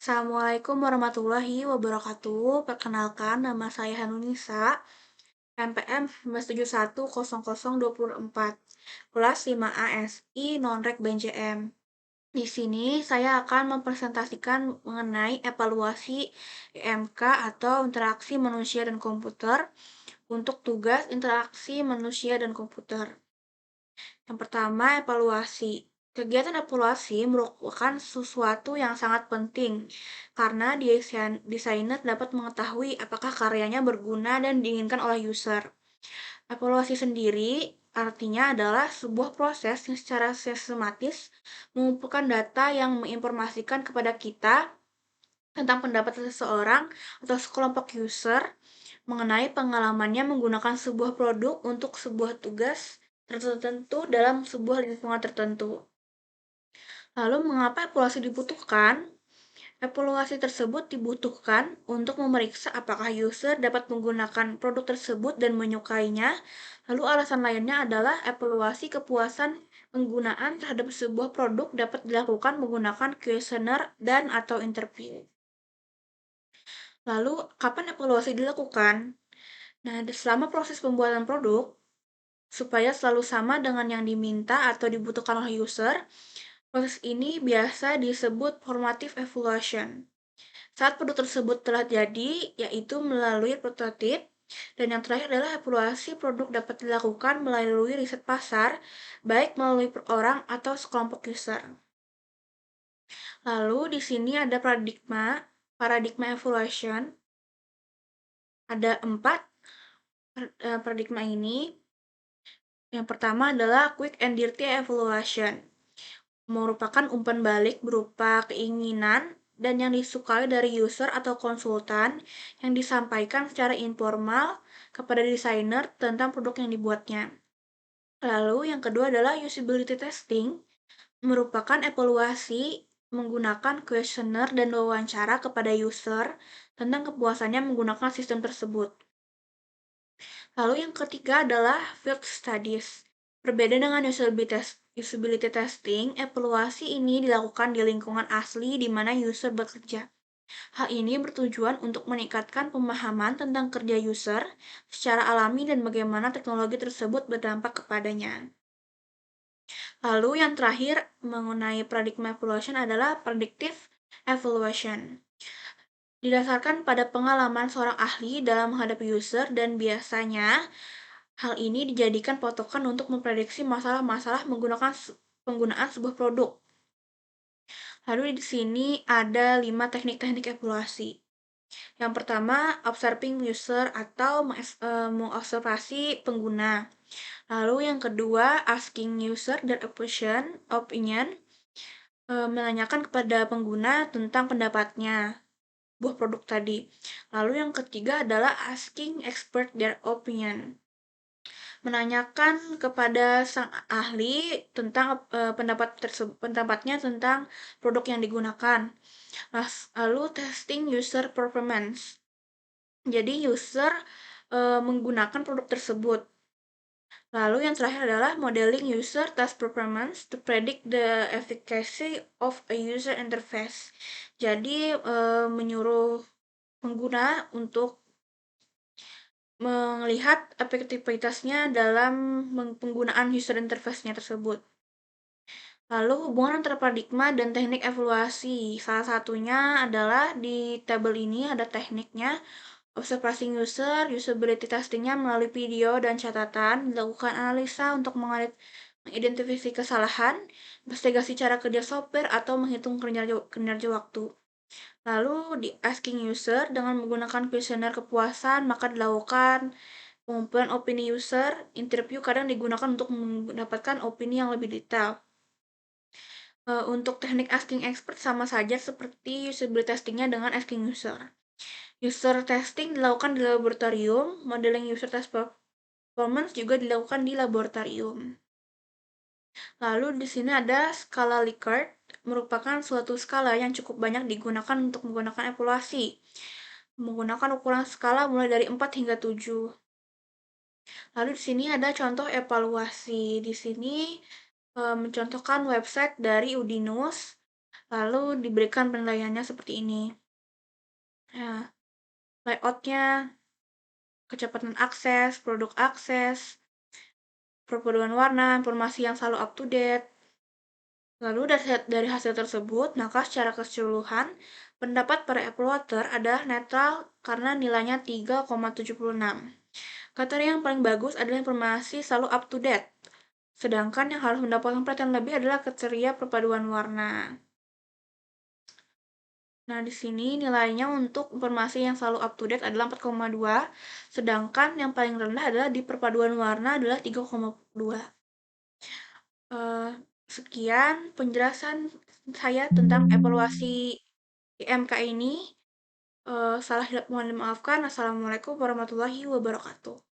Assalamualaikum warahmatullahi wabarakatuh. Perkenalkan, nama saya Hanunisa, NPM 197100024, kelas 5A SI Non-Rek BNJM. Di sini saya akan mempresentasikan mengenai evaluasi IMK atau interaksi manusia dan komputer untuk tugas interaksi manusia dan komputer. Yang pertama, evaluasi. Kegiatan evaluasi merupakan sesuatu yang sangat penting karena desainer dapat mengetahui apakah karyanya berguna dan diinginkan oleh user. Evaluasi sendiri artinya adalah sebuah proses yang secara sistematis mengumpulkan data yang menginformasikan kepada kita tentang pendapat seseorang atau sekelompok user mengenai pengalamannya menggunakan sebuah produk untuk sebuah tugas tertentu dalam sebuah lingkungan tertentu. Lalu, mengapa evaluasi dibutuhkan? Evaluasi tersebut dibutuhkan untuk memeriksa apakah user dapat menggunakan produk tersebut dan menyukainya. Lalu, alasan lainnya adalah evaluasi kepuasan penggunaan terhadap sebuah produk dapat dilakukan menggunakan kuesioner dan atau interview. Lalu, kapan evaluasi dilakukan? Nah, selama proses pembuatan produk, supaya selalu sama dengan yang diminta atau dibutuhkan oleh user, proses ini biasa disebut formative evaluation. Saat produk tersebut telah jadi, yaitu melalui prototip, dan yang terakhir adalah evaluasi produk dapat dilakukan melalui riset pasar, baik melalui per orang atau sekelompok user. Lalu di sini ada paradigma evaluation. Ada 4 paradigma ini. Yang pertama adalah quick and dirty evaluation, merupakan umpan balik berupa keinginan dan yang disukai dari user atau konsultan yang disampaikan secara informal kepada desainer tentang produk yang dibuatnya. Lalu yang kedua adalah usability testing, merupakan evaluasi menggunakan kuesioner dan wawancara kepada user tentang kepuasannya menggunakan sistem tersebut. Lalu yang ketiga adalah field studies. Berbeda dengan usability testing, evaluasi ini dilakukan di lingkungan asli di mana user bekerja. Hal ini bertujuan untuk meningkatkan pemahaman tentang kerja user secara alami dan bagaimana teknologi tersebut berdampak kepadanya. Lalu yang terakhir mengenai paradigma evaluation adalah predictive evaluation. Didasarkan pada pengalaman seorang ahli dalam menghadapi user dan biasanya hal ini dijadikan patokan untuk memprediksi masalah-masalah menggunakan penggunaan sebuah produk. Lalu di sini ada 5 teknik-teknik evaluasi. Yang pertama, observing user atau mengobservasi pengguna. Lalu yang kedua, asking user their opinion, menanyakan kepada pengguna tentang pendapatnya buah produk tadi. Lalu yang ketiga adalah asking expert their opinion, menanyakan kepada sang ahli tentang pendapatnya tentang produk yang digunakan. Lalu testing user performance. Jadi user menggunakan produk tersebut. Lalu yang terakhir adalah modeling user task performance to predict the efficacy of a user interface. Jadi menyuruh pengguna untuk melihat efektivitasnya dalam penggunaan user interface-nya tersebut. Lalu hubungan antara paradigma dan teknik evaluasi. Salah satunya adalah di tabel ini ada tekniknya. Observasi user, usability testingnya melalui video dan catatan, dilakukan analisa untuk mengidentifikasi kesalahan, investigasi cara kerja software, atau menghitung kinerja waktu. Lalu di asking user dengan menggunakan kuesioner kepuasan, maka dilakukan pengumpulan opini user. Interview kadang digunakan untuk mendapatkan opini yang lebih detail. Untuk teknik asking expert sama saja seperti usability testingnya dengan asking user. User testing dilakukan di laboratorium, modeling user test performance juga dilakukan di laboratorium. Lalu di sini ada skala Likert, merupakan suatu skala yang cukup banyak digunakan untuk menggunakan evaluasi. Menggunakan ukuran skala mulai dari 4 hingga 7. Lalu di sini ada contoh evaluasi. Di sini mencontohkan website dari Udinus. lalu diberikan penilaiannya seperti ini. Nah, layoutnya, kecepatan akses, produk akses, perpaduan warna, informasi yang selalu up to date. Lalu dari hasil tersebut, maka secara keseluruhan, pendapat para evaluator adalah netral karena nilainya 3,76. Kriteria yang paling bagus adalah informasi selalu up to date. Sedangkan yang harus mendapatkan perhatian lebih adalah kriteria perpaduan warna. Nah, di sini nilainya untuk informasi yang selalu up to date adalah 4,2, sedangkan yang paling rendah adalah di perpaduan warna adalah 3,2. Sekian penjelasan saya tentang evaluasi IMK ini. Salah hilap mohon dimaafkan. Assalamualaikum warahmatullahi wabarakatuh.